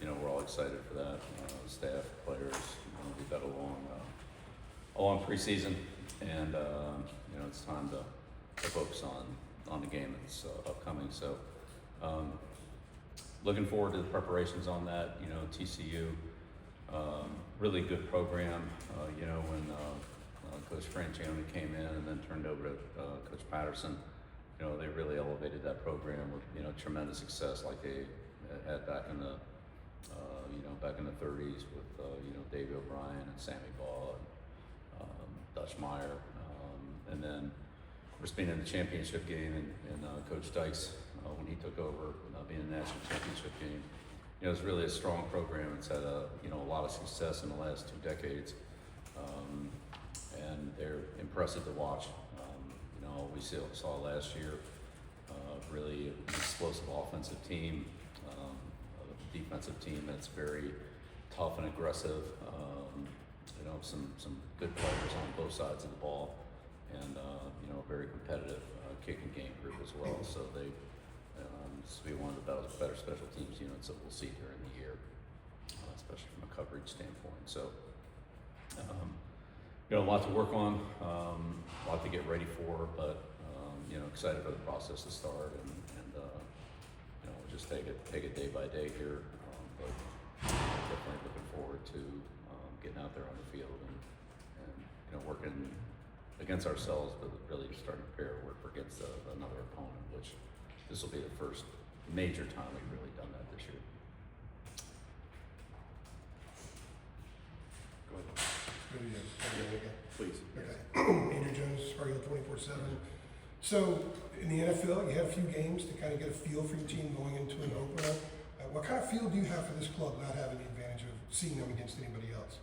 we're all excited for that. Staff, players, we've got a long preseason, and it's time to focus on the game that's upcoming. So, looking forward to the preparations on that. TCU, really good program. When Coach Franchione came in and then turned over to Coach Patterson, they really elevated that program with tremendous success like they had back in the 30s with Davey O'Brien and Sammy Baugh and Dutch Meyer, and then of course being in the championship game and Coach Dykes when he took over being in the national championship game. It's really a strong program. It's had a lot of success in the last 2 decades, and they're impressive to watch. We saw last year really an explosive offensive team, a defensive team that's very tough and aggressive. Some good players on both sides of the ball, and a very competitive kicking game group as well. So they this will be one of the better special teams units that we'll see during the year, especially from a coverage standpoint. So, a lot to work on, a lot to get ready for, but excited for the process to start, and we'll just take it day by day here. But definitely looking forward to getting out there on the field and working against ourselves, but really starting to prepare work against another opponent, which this will be the first major time we've really done that this year. Go ahead. Please. Okay. Andrew Jones, Sparkle 24/7. So in the NFL, you have a few games to kind of get a feel for your team going into an opener. What kind of feel do you have for this club not having the advantage of seeing them against anybody else?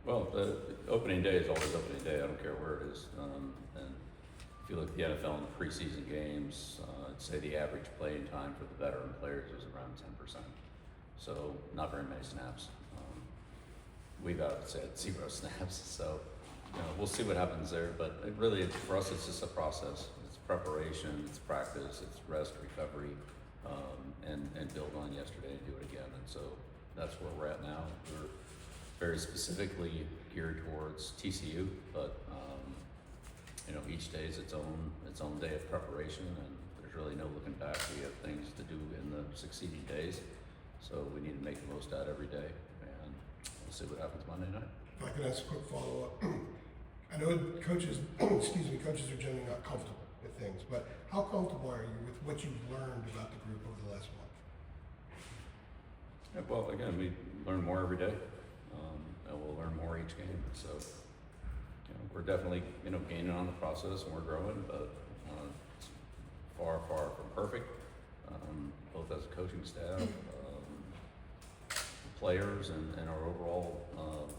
Well, the opening day is always opening day. I don't care where it is. And if you look at the NFL in the preseason games, I'd say the average playing time for the veteran players is around 10%. So not very many snaps. We've had 0 snaps. So we'll see what happens there. But for us, it's just a process. It's preparation, it's practice, it's rest, recovery, and build on yesterday and do it again. And so that's where we're at now. We're very specifically geared towards TCU, but each day is its own day of preparation, and there's really no looking back. We have things to do in the succeeding days, so we need to make the most out every day, and we'll see what happens Monday night. If I could ask a quick follow-up. I know coaches are generally not comfortable with things, but how comfortable are you with what you've learned about the group over the last month? Yeah, well, again, we learn more every day, and we'll learn more each game. So, we're definitely, gaining on the process, and we're growing, but it's far from perfect. Both as a coaching staff, players, and our overall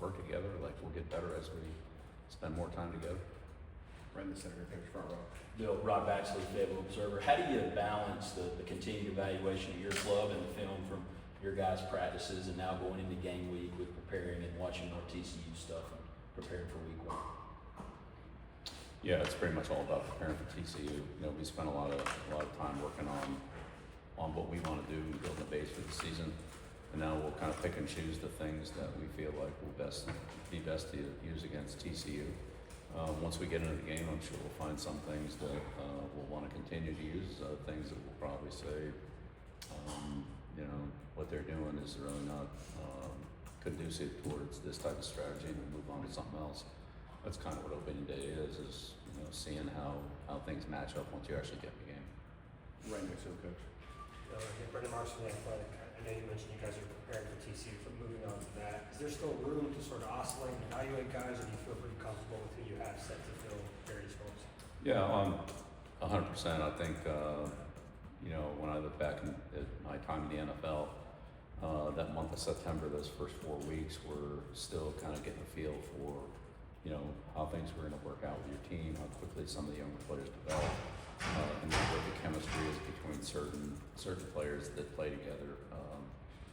work together. Like, we'll get better as we spend more time together. Brendan, Senator, thanks for front row. Bill, Rod Baxley, Fayetteville Observer. How do you balance the continued evaluation of your club and the film from your guys' practices and now going into game week with preparing and watching more TCU stuff and preparing for week 1? Yeah, it's pretty much all about preparing for TCU. We spent a lot of time working on what we want to do and building a base for the season. And now we'll kind of pick and choose the things that we feel like will be best to use against TCU. Once we get into the game, I'm sure we'll find some things that we'll want to continue to use, things that we'll probably say, what they're doing is really not conducive towards this type of strategy, and we'll move on to something else. That's kind of what opening day is seeing how things match up once you actually get in the game. Right next to the coach. Brendan Marks from The Athletic. I know you mentioned you guys are preparing for TCU, but moving on to that, is there still room to sort of oscillate and evaluate guys, or do you feel pretty comfortable with who you have set to fill various roles? Yeah, 100%. I think, when I look back at my time in the NFL, that month of September, those first 4 weeks, were still kind of getting a feel for, how things were going to work out with your team, how quickly some of the younger players develop, and then what the chemistry is between certain players that play together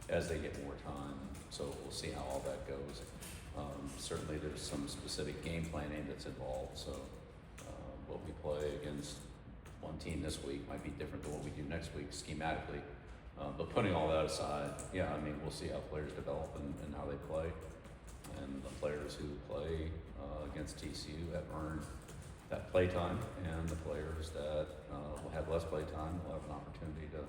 as they get more time. So we'll see how all that goes. Certainly there's some specific game planning that's involved. So what we play against one team this week might be different than what we do next week schematically. But putting all that aside, yeah, I mean, we'll see how players develop and how they play. And the players who play against TCU have earned that play time, and the players that will have less play time will have an opportunity to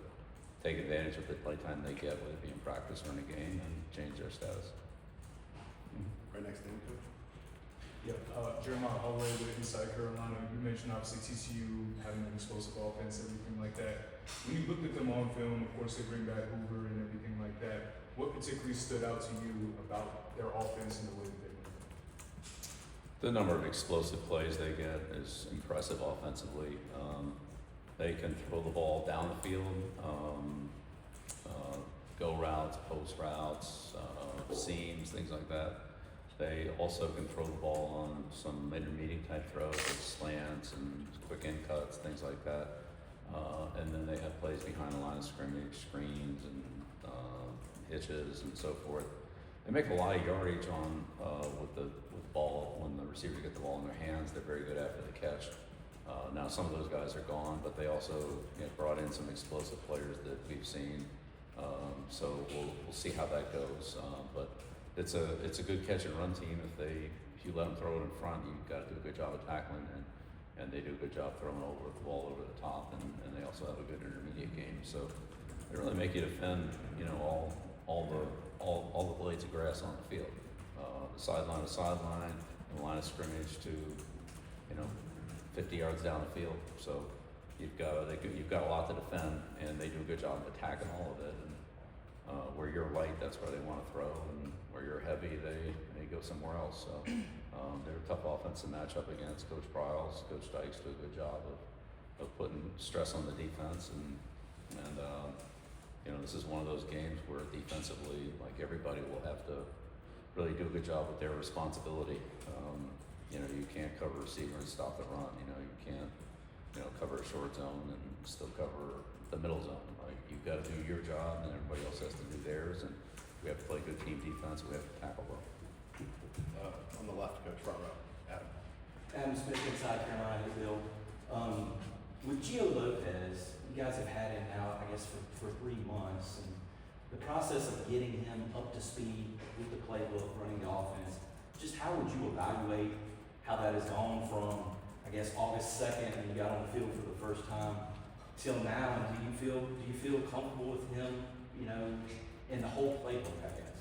take advantage of the play time they get, whether it be in practice or in a game, and change their status. Right next to him, coach. Yeah, Jeremiah Hallway with Inside Carolina. You mentioned obviously TCU having an explosive offense, everything like that. When you looked at them on film, of course they bring back Hoover and everything like that. What particularly stood out to you about their offense and the way that they win? The number of explosive plays they get is impressive offensively. They can throw the ball down the field, go routes, post routes, seams, things like that. They also can throw the ball on some intermediate type throws, like slants and quick in cuts, things like that. And then they have plays behind the line of scrimmage, screens and hitches and so forth. They make a lot of yardage on with the ball when the receivers get the ball in their hands. They're very good after the catch. Now some of those guys are gone, but they also brought in some explosive players that we've seen. So we'll see how that goes. But it's a good catch and run team. If you let them throw it in front, you've got to do a good job of tackling, and they do a good job throwing the ball over the top, and they also have a good intermediate game. So they really make you defend, all the blades of grass on the field, the sideline to sideline, and the line of scrimmage to 50 yards down the field. So you've got a lot to defend, and they do a good job of attacking all of it. And where you're light, that's where they want to throw, and where you're heavy, they go somewhere else. So they're a tough offense to match up against. Coach Pryles, Coach Dykes do a good job of putting stress on the defense, and this is one of those games where defensively, like, everybody will have to really do a good job with their responsibility. You can't cover a receiver and stop the run. You can't cover a short zone and still cover the middle zone. Like, you've got to do your job, and everybody else has to do theirs. And we have to play good team defense. We have to tackle well. On the left, coach, front row, Adam. Adam Smith, Inside Carolina, Bill. With Gio Lopez, you guys have had him now, I guess, for 3 months, and the process of getting him up to speed with the playbook, running the offense, just how would you evaluate how that has gone from, I guess, August 2nd, and you got on the field for the first time, till now? And do you feel comfortable with him, in the whole playbook, I guess?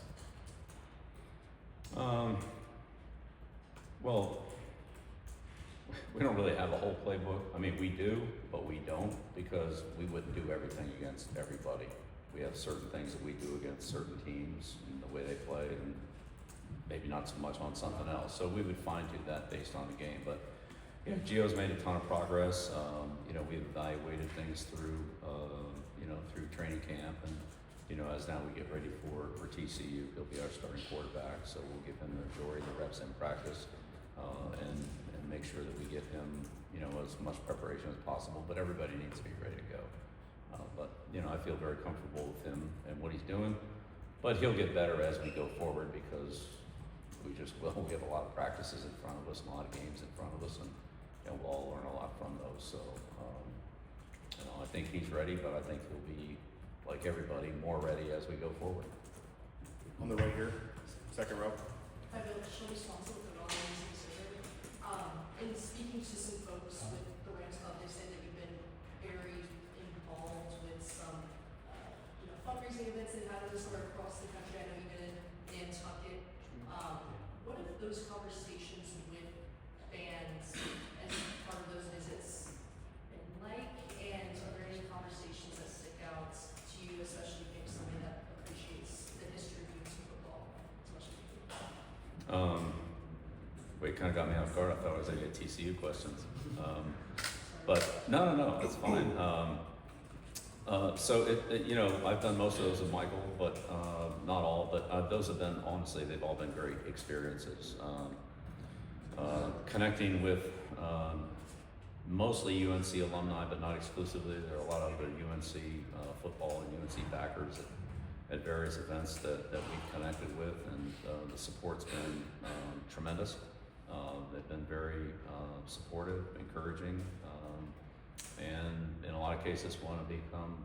Well, we don't really have a whole playbook. I mean, we do, but we don't, because we wouldn't do everything against everybody. We have certain things that we do against certain teams and the way they play, and maybe not so much on something else. So we would fine tune that based on the game. But yeah, Gio's made a ton of progress. We've evaluated things through training camp, and as now we get ready for TCU, he'll be our starting quarterback. So we'll give him the majority of the reps in practice, and make sure that we get him as much preparation as possible. But everybody needs to be ready to go. But I feel very comfortable with him and what he's doing. But he'll get better as we go forward, because we have a lot of practices in front of us, and a lot of games in front of us, and we'll all learn a lot from those. So I think he's ready, but I think he'll be, like everybody, more ready as we go forward. On the right here, second row. Hi, Bill. Shelby Swanson with the Fundraising. In speaking to some folks with the Rams Club, they said that you've been very involved with some, fundraising events that happen sort of across the country. I know you've been in Nantucket. What have those conversations with fans as part of those visits been like? And are there any conversations that stick out to you, especially if you're somebody that appreciates the history of UNC football as much as you do? It kind of got me off guard. I thought I was going to get TCU questions. But no, it's fine. I've done most of those with Michael, but not all. But those have been, honestly, they've all been great experiences. Connecting with mostly UNC alumni, but not exclusively. There are a lot of other UNC football and UNC backers at various events that we've connected with, and the support's been tremendous. They've been very supportive, encouraging, and in a lot of cases want to become,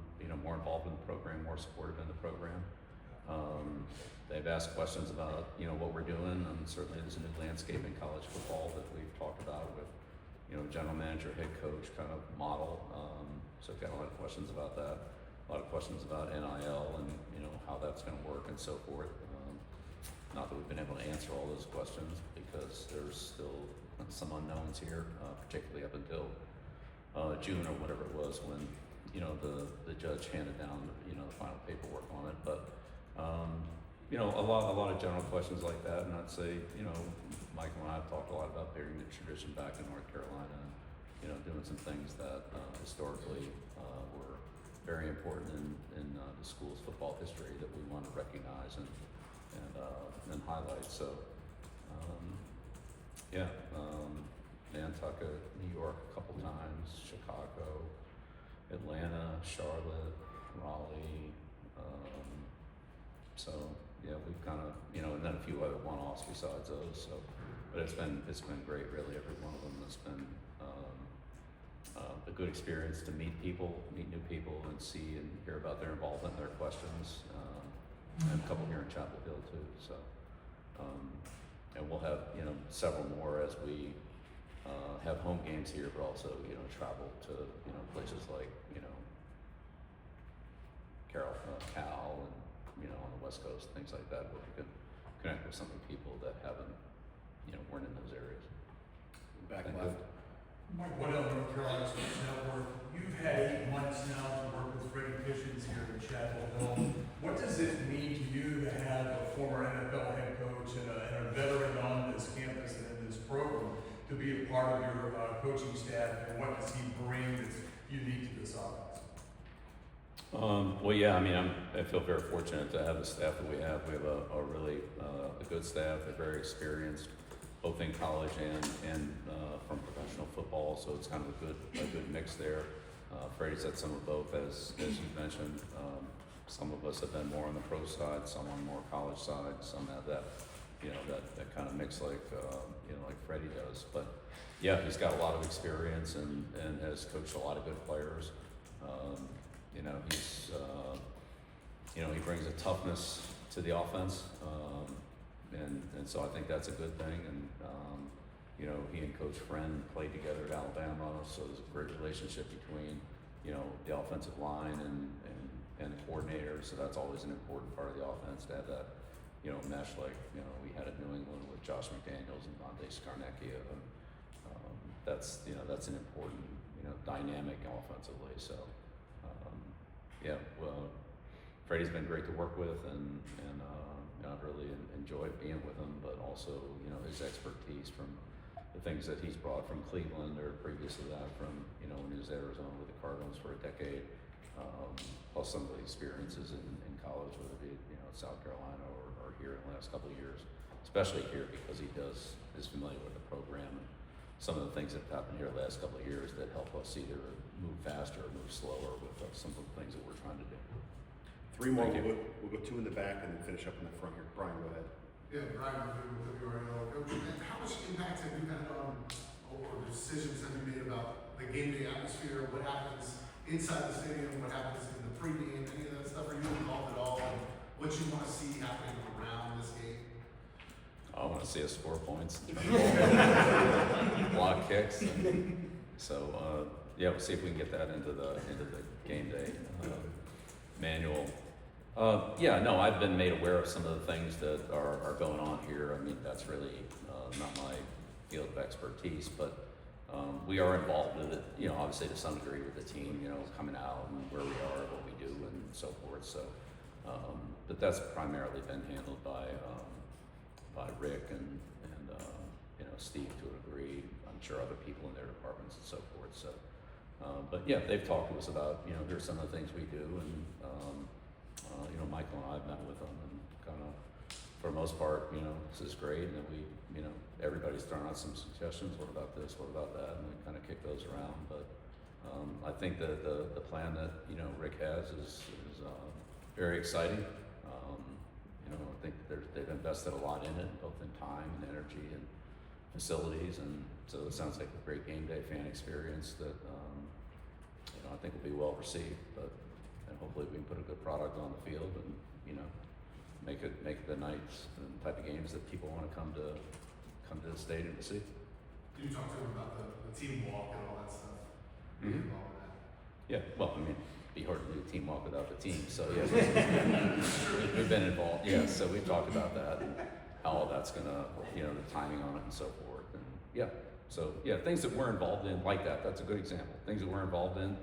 more involved in the program, more supportive in the program. They've asked questions about, what we're doing, and certainly there's a new landscape in college football that we've talked about with, general manager, head coach kind of model. So I've got a lot of questions about that, a lot of questions about NIL and, how that's going to work and so forth. Not that we've been able to answer all those questions because there's still some unknowns here, particularly up until June or whatever it was when, the judge handed down, the final paperwork on it. But, a lot of general questions like that. And I'd say, Michael and I have talked a lot about bringing the tradition back in North Carolina and, doing some things that historically were very important in the school's football history that we want to recognize and highlight. So, Nantucket, New York a couple times, Chicago, Atlanta, Charlotte, Raleigh. So we've kind of, and then a few other one-offs besides those. So, but it's been great, really. Every one of them has been a good experience to meet new people, and see and hear about their involvement, their questions, and a couple here in Chapel Hill too. So, and we'll have several more as we have home games here, but also travel to places like Cal and on the West Coast, things like that, where we can connect with some of the people that haven't weren't in those areas. Back Thank left. Mike Waddell, North Carolina Sports Network. You've had 8 months now to work with Freddie Kitchens here in Chapel Hill. What does it mean to you to have a former NFL head coach and a veteran on this campus and in this program to be a part of your coaching staff, and what does he bring that's unique to this offense? Well, yeah, I feel very fortunate to have the staff that we have. We have a really a good staff. They're very experienced, both in college and from professional football. So it's kind of a good mix there. Freddie's had some of both, as you mentioned. Some of us have been more on the pro side, some on more college side. Some have that that kind of mix like like Freddie does. But yeah, he's got a lot of experience and has coached a lot of good players. He's he brings a toughness to the offense, and so I think that's a good thing. And he and Coach Friend played together at Alabama, so there's a great relationship between the offensive line and the coordinator. So that's always an important part of the offense, to have that mesh like we had at New England with Josh McDaniels and Dante Scarnecchia. That's an important dynamic offensively. So. Freddie's been great to work with, and I've really enjoyed being with him. But also, his expertise from the things that he's brought from Cleveland, or previous to that from when he was at Arizona with the Cardinals for a decade, plus some of the experiences in college, whether it be South Carolina or here in the last couple of years, especially here because he is familiar with the program and some of the things that have happened here the last couple of years that help us either move faster or move slower with some of the things that we're trying to do. 3 more. Thank you. We'll go 2 in the back and then finish up in the front here. Brian, go ahead. Yeah, Brian, with WRL. How much impact have you had on, or decisions have you made about the game day atmosphere? What happens inside the stadium? What happens in the pregame? Any of that stuff? Are you involved at all in what you want to see happening around this game? I want to see us score points, block kicks. So we'll see if we can get that into the game day manual. I've been made aware of some of the things that are going on here. That's really not my field of expertise, but we are involved with it, obviously to some degree with the team, coming out and where we are, what we do, and so forth. So, but that's primarily been handled by Rick and Steve to a degree. I'm sure other people in their departments and so forth. So, but yeah, they've talked to us about here's some of the things we do, and Michael and I have met with them, and kind of for the most part, this is great, and then we everybody's thrown out some suggestions. What about this? What about that? And we kind of kick those around. But I think that the plan that Rick has is very exciting. I think they've invested a lot in it, both in time and energy and facilities, and so it sounds like a great game day fan experience that I think will be well received, and hopefully we can put a good product on the field and, you know, make it the nights and the type of games that people want to come to the stadium to see. You talked to him about the team walk and all that stuff. Mhm. Get involved in that. Yeah, well, I mean, it'd be hard to do a team walk without the team, so yeah, we've been involved, yeah, so we've talked about that and how all that's gonna, you know, the timing on it and so forth, and yeah, so yeah, things that we're involved in like that's a good example. Things that we're involved in,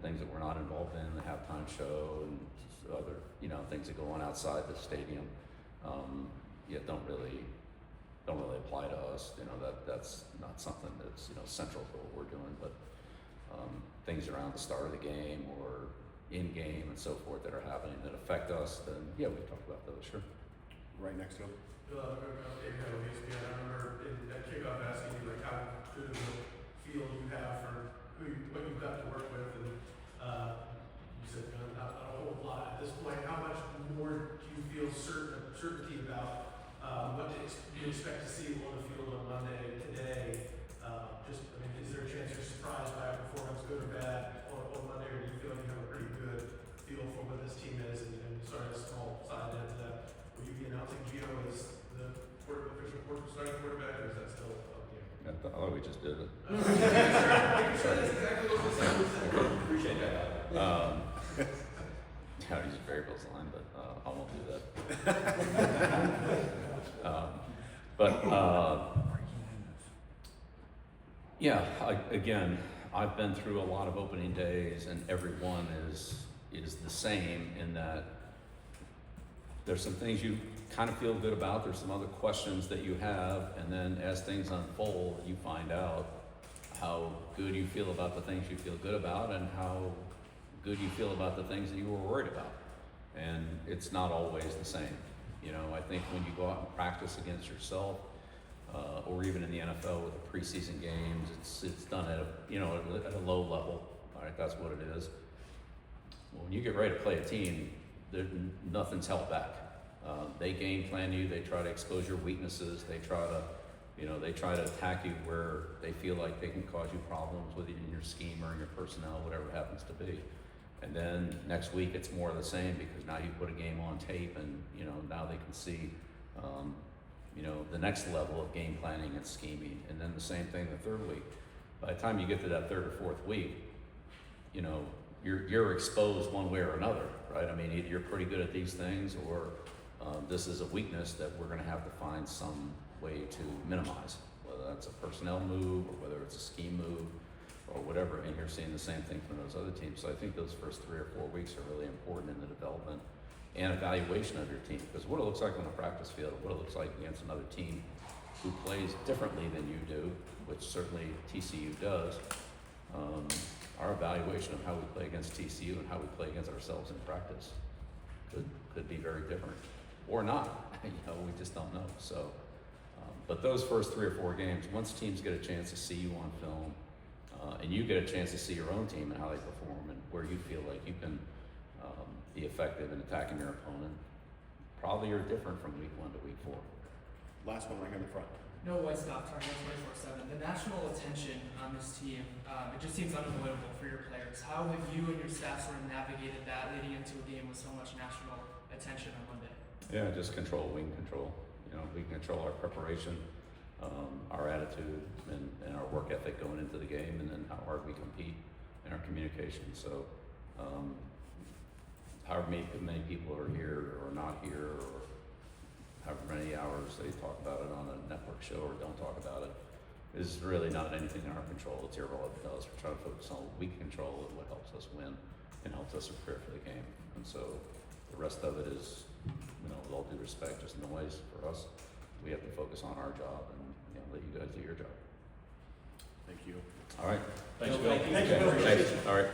things that we're not involved in, the halftime show and other, you know, things that go on outside the stadium, yeah, don't really apply to us, you know, that's not something that's, you know, central to what we're doing, but things around the start of the game or in game and so forth that are happening that affect us, then yeah, we talk about those, sure. Right next to him. I remember at kickoff asking you like how good of a feel you have for what you've got to work with, and you said not a whole lot at this point. How much more do you feel certainty about what you expect to see on the field on Monday today? Is there a chance you're surprised by a performance, good or bad, on Monday, or do you feel like you have a pretty good feel for what this team is? And sorry, a small side note to that. Will you be announcing Gio as the official starting quarterback, or is that still up in the air? I thought we just did it. That's exactly what this is. Appreciate that. Yeah, use variables line, but I won't do that. Yeah, again, I've been through a lot of opening days, and every one is the same in that there's some things you kind of feel good about, there's some other questions that you have, and then as things unfold, you find out how good you feel about the things you feel good about and how good you feel about the things that you were worried about. And it's not always the same. You know, I think when you go out and practice against yourself, or even in the NFL with the preseason games, it's done at a low level. All right, that's what it is. Well, when you get ready to play a team, nothing's held back. They game plan you. They try to expose your weaknesses. They try to attack you where they feel like they can cause you problems with it in your scheme or in your personnel, whatever it happens to be. And then next week it's more of the same because now you put a game on tape, and you know now they can see. The next level of game planning and scheming, and then the same thing the third week. By the time you get to that third or fourth week, you know, you're exposed one way or another, right? I mean, either you're pretty good at these things, or this is a weakness that we're going to have to find some way to minimize, whether that's a personnel move or whether it's a scheme move or whatever. And you're seeing the same thing from those other teams. So I think those first 3 or 4 weeks are really important in the development and evaluation of your team, because what it looks like on the practice field, what it looks like against another team who plays differently than you do, which certainly TCU does. Our evaluation of how we play against TCU and how we play against ourselves in practice could be very different, or not. You know, we just don't know. So, but those first 3 or 4 games, once teams get a chance to see you on film, and you get a chance to see your own team and how they perform and where you feel like you can be effective in attacking your opponent, probably are different from week 1 to week 4. Last one right here in the front. No White Stop Target 24/7. The national attention on this team, it just seems unavoidable for your players. How have you and your staff sort of navigated that leading into a game with so much national attention on Monday? Yeah, just control. We can control. You know, we can control our preparation, our attitude, and our work ethic going into the game, and then how hard we compete in our communication. So, however many people are here or not here, or however many hours they talk about it on a network show or don't talk about it, is really not anything in our control. It's irrelevant to us. We're trying to focus on what we can control and what helps us win and helps us prepare for the game. And so the rest of it is, you know, with all due respect, just noise for us. We have to focus on our job and, you know, let you guys do your job. Thank you. All right. Thanks, Bill, Bill. thank you. Okay, thanks. All right.